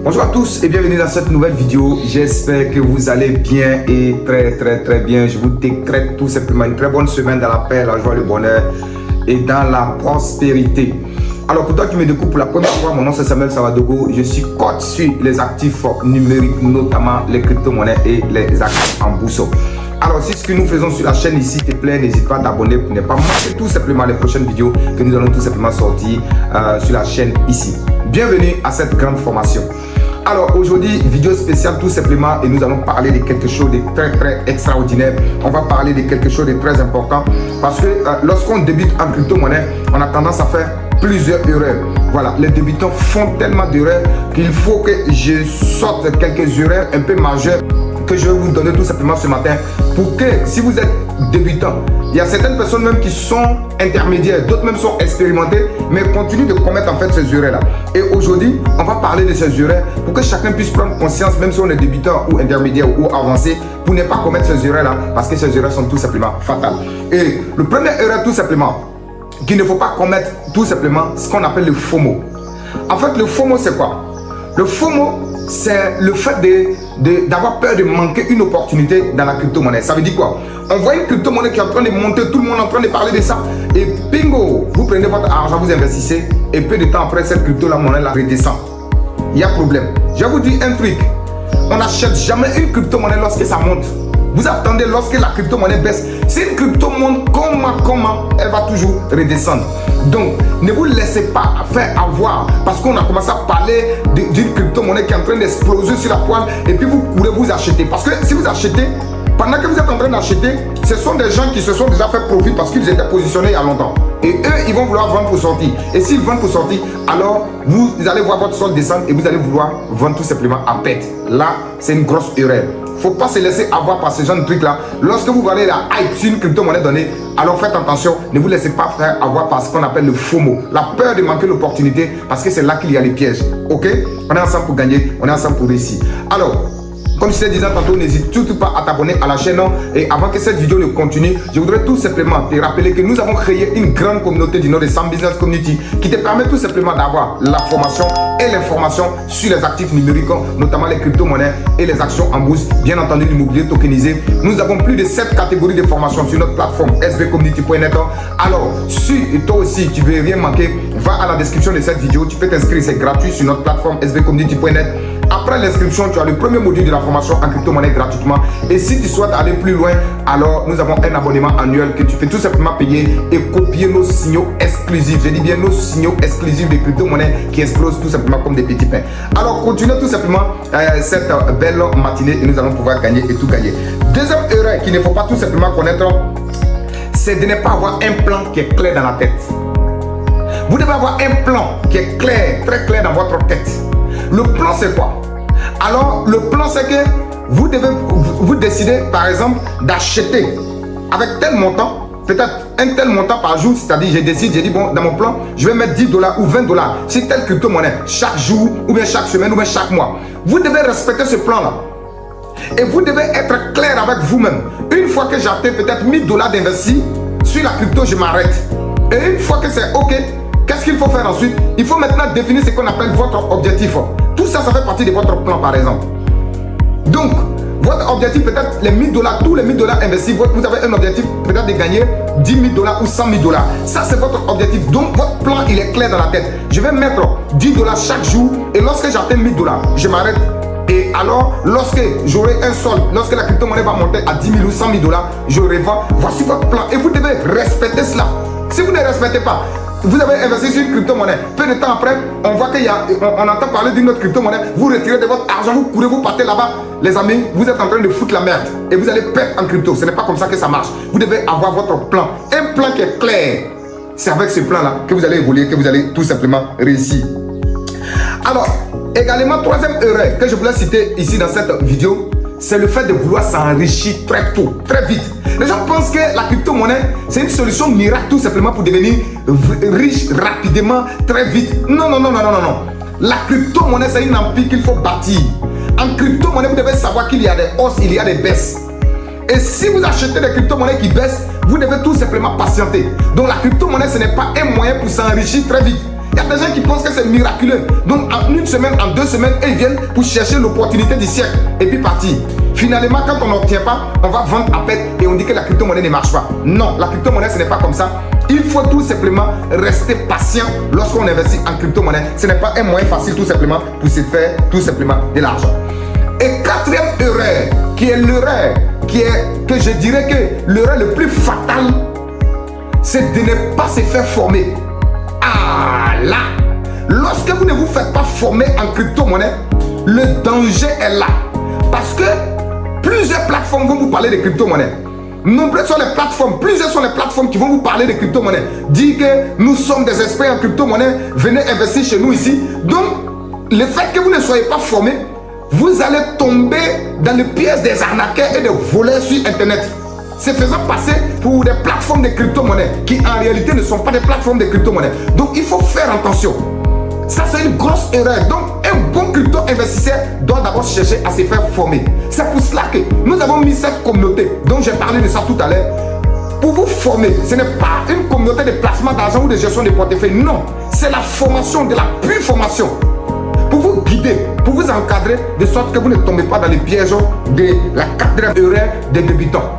Bonjour à tous et bienvenue dans cette nouvelle vidéo. J'espère que vous allez bien et très bien. Je vous décrète tout simplement une très bonne semaine dans la paix, la joie, le bonheur et dans la prospérité. Alors pour toi qui me découvre pour la première fois, mon nom c'est Samuel Savadogo. Je suis coach sur les actifs numériques, notamment les crypto-monnaies et les actifs en bourse. Alors si ce que nous faisons sur la chaîne ici te plaît, n'hésite pas à t'abonner pour ne pas manquer tout simplement les prochaines vidéos que nous allons tout simplement sortir sur la chaîne ici. Bienvenue à cette grande formation. Alors aujourd'hui, vidéo spéciale tout simplement et nous allons parler de quelque chose de très extraordinaire. On va parler de quelque chose de très important parce que lorsqu'on débute en crypto-monnaie, on a tendance à faire plusieurs erreurs. Voilà, les débutants font tellement d'erreurs qu'il faut que je sorte quelques erreurs un peu majeures que je vais vous donner tout simplement ce matin pour que si vous êtes débutant, il y a certaines personnes même qui sont intermédiaires, d'autres même sont expérimentées, mais continuent de commettre en fait ces erreurs-là. Et aujourd'hui, on va parler de ces erreurs pour que chacun puisse prendre conscience, même si on est débutant ou intermédiaire ou avancé, pour ne pas commettre ces erreurs-là, parce que ces erreurs sont tout simplement fatales. Et le premier erreur tout simplement, qu'il ne faut pas commettre tout simplement, ce qu'on appelle le FOMO. En fait, le FOMO c'est quoi? Le FOMO, c'est le fait d'avoir peur de manquer une opportunité dans la crypto-monnaie. Ça veut dire quoi? On voit une crypto-monnaie qui est en train de monter, tout le monde est en train de parler de ça. Et bingo, vous prenez votre argent, vous investissez. Et peu de temps après, cette crypto-monnaie la redescend. Il y a problème. Je vais vous dire un truc. On n'achète jamais une crypto-monnaie lorsque ça monte. Vous attendez lorsque la crypto-monnaie baisse. Si une crypto monte, comment elle va toujours redescendre. Donc, ne vous laissez pas faire avoir parce qu'on a commencé à parler d'une crypto-monnaie qui est en train d'exploser sur la toile et puis vous courez vous acheter. Parce que si vous achetez, pendant que vous êtes en train d'acheter, ce sont des gens qui se sont déjà fait profit parce qu'ils étaient positionnés il y a longtemps. Et eux, ils vont vouloir vendre pour sortir. Et s'ils vendent pour sortir, alors vous allez voir votre solde descendre et vous allez vouloir vendre tout simplement à perte. Là, c'est une grosse erreur. Faut pas se laisser avoir par ce genre de trucs là. Lorsque vous voyez la hype sur une crypto-monnaie donnée, alors faites attention, ne vous laissez pas faire avoir par ce qu'on appelle le FOMO, la peur de manquer l'opportunité, parce que c'est là qu'il y a les pièges. Ok? On est ensemble pour gagner, on est ensemble pour réussir. Alors, comme je t'ai dit tantôt, n'hésite surtout pas à t'abonner à la chaîne. Et avant que cette vidéo ne continue, je voudrais tout simplement te rappeler que nous avons créé une grande communauté du nom de Sam Business Community qui te permet tout simplement d'avoir la formation et l'information sur les actifs numériques, notamment les crypto-monnaies et les actions en bourse, bien entendu l'immobilier tokenisé. Nous avons plus de 7 catégories de formation sur notre plateforme svcommunity.net. Alors, si toi aussi tu veux rien manquer, va à la description de cette vidéo, tu peux t'inscrire, c'est gratuit sur notre plateforme svcommunity.net. Après l'inscription, tu as le premier module de la formation en crypto-monnaie gratuitement. Et si tu souhaites aller plus loin, alors nous avons un abonnement annuel que tu peux tout simplement payer et copier nos signaux exclusifs. Je dis bien nos signaux exclusifs de crypto-monnaie qui explosent tout simplement comme des petits pains. Alors continuez tout simplement cette belle matinée et nous allons pouvoir gagner et tout gagner. Deuxième erreur qu'il ne faut pas tout simplement connaître, c'est de ne pas avoir un plan qui est clair dans la tête. Vous devez avoir un plan qui est clair, très clair dans votre tête. Le plan c'est quoi? Alors le plan c'est que vous devez vous décider par exemple d'acheter avec tel montant, peut-être un tel montant par jour, c'est-à-dire j'ai dit bon dans mon plan je vais mettre $10 ou $20 sur telle crypto-monnaie chaque jour ou bien chaque semaine ou bien chaque mois. Vous devez respecter ce plan là et vous devez être clair avec vous-même. Une fois que j'ai atteint peut-être $1000 d'investir sur la crypto, je m'arrête. Et une fois que c'est ok, qu'est-ce qu'il faut faire ensuite? Il faut maintenant définir ce qu'on appelle votre objectif. Tout ça, ça fait partie de votre plan par exemple. Donc, votre objectif peut-être les $1000, tous les $1000 investis, vous avez un objectif peut-être de gagner $10 000 ou $100 000. Ça, c'est votre objectif. Donc, votre plan, il est clair dans la tête. Je vais mettre $10 chaque jour et lorsque j'atteins $1000, je m'arrête. Et alors, lorsque j'aurai un solde, lorsque la crypto-monnaie va monter à $10 000 ou $100 000, je revends. Voici votre plan. Et vous devez respecter cela. Si vous ne respectez pas, vous avez investi sur une crypto-monnaie. Peu de temps après, on voit on entend parler d'une autre crypto-monnaie. Vous retirez de votre argent, vous courez, vous partez là-bas. Les amis, vous êtes en train de foutre la merde. Et vous allez perdre en crypto. Ce n'est pas comme ça que ça marche. Vous devez avoir votre plan. Un plan qui est clair. C'est avec ce plan-là que vous allez évoluer, que vous allez tout simplement réussir. Alors, également, troisième erreur que je voulais citer ici dans cette vidéo, c'est le fait de vouloir s'enrichir très tôt, très vite. Les gens pensent que la crypto-monnaie, c'est une solution miracle tout simplement pour devenir riche rapidement, très vite. Non. La crypto-monnaie, c'est une empire qu'il faut bâtir. En crypto-monnaie, vous devez savoir qu'il y a des hausses, il y a des baisses. Et si vous achetez des crypto-monnaies qui baissent, vous devez tout simplement patienter. Donc la crypto-monnaie, ce n'est pas un moyen pour s'enrichir très vite. Il y a des gens qui pensent que c'est miraculeux. Donc en une semaine, en 2 semaines, ils viennent pour chercher l'opportunité du siècle et puis partir. Finalement, quand on n'obtient pas, on va vendre à perte et on dit que la crypto-monnaie ne marche pas. Non, la crypto-monnaie, ce n'est pas comme ça. Il faut tout simplement rester patient lorsqu'on investit en crypto-monnaie. Ce n'est pas un moyen facile tout simplement pour se faire tout simplement de l'argent. Et quatrième erreur, qui est l'erreur, que je dirais que l'erreur le plus fatal, c'est de ne pas se faire former. Ah là, lorsque vous ne vous faites pas former en crypto-monnaie, le danger est là. Parce que plusieurs plateformes vont vous parler de crypto-monnaie. Nombreuses sont les plateformes, plusieurs sont les plateformes qui vont vous parler de crypto-monnaie. Dire que nous sommes des experts en crypto-monnaie, venez investir chez nous ici. Donc, le fait que vous ne soyez pas formé, vous allez tomber dans le piège des arnaqueurs et des voleurs sur Internet. Se faisant passer pour des plateformes de crypto-monnaie qui en réalité ne sont pas des plateformes de crypto-monnaie. Donc, il faut faire attention. Ça, c'est une grosse erreur. Donc, un bon crypto-investisseur doit d'abord chercher à se faire former. C'est pour cela que nous avons mis cette communauté, dont j'ai parlé de ça tout à l'heure, pour vous former. Ce n'est pas une communauté de placement d'argent ou de gestion de portefeuille. Non, c'est la formation, de la pure formation. Pour vous guider, pour vous encadrer, de sorte que vous ne tombez pas dans les pièges de la quatrième erreur des débutants.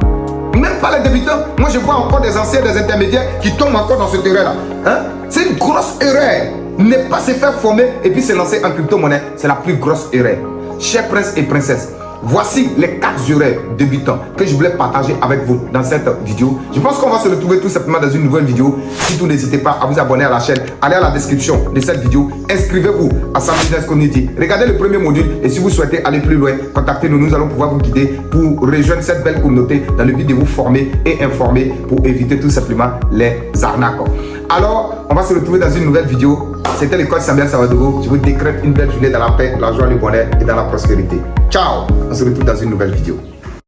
Même pas les débutants, moi je vois encore des anciens, des intermédiaires qui tombent encore dans cette erreur-là. Hein? C'est une grosse erreur. Ne pas se faire former et puis se lancer en crypto-monnaie, c'est la plus grosse erreur. Chers princes et princesses, voici les 4 erreurs débutants que je voulais partager avec vous dans cette vidéo. Je pense qu'on va se retrouver tout simplement dans une nouvelle vidéo. Surtout, n'hésitez pas à vous abonner à la chaîne. Allez à la description de cette vidéo. Inscrivez-vous à Sam Business Community. Regardez le premier module et si vous souhaitez aller plus loin, contactez-nous. Nous allons pouvoir vous guider pour rejoindre cette belle communauté dans le but de vous former et informer pour éviter tout simplement les arnaques. Alors, on va se retrouver dans une nouvelle vidéo. C'était l'école Samuel Savadogo. Je vous décrète une belle journée dans la paix, la joie, le bonheur et dans la prospérité. Ciao! On se retrouve dans une nouvelle vidéo.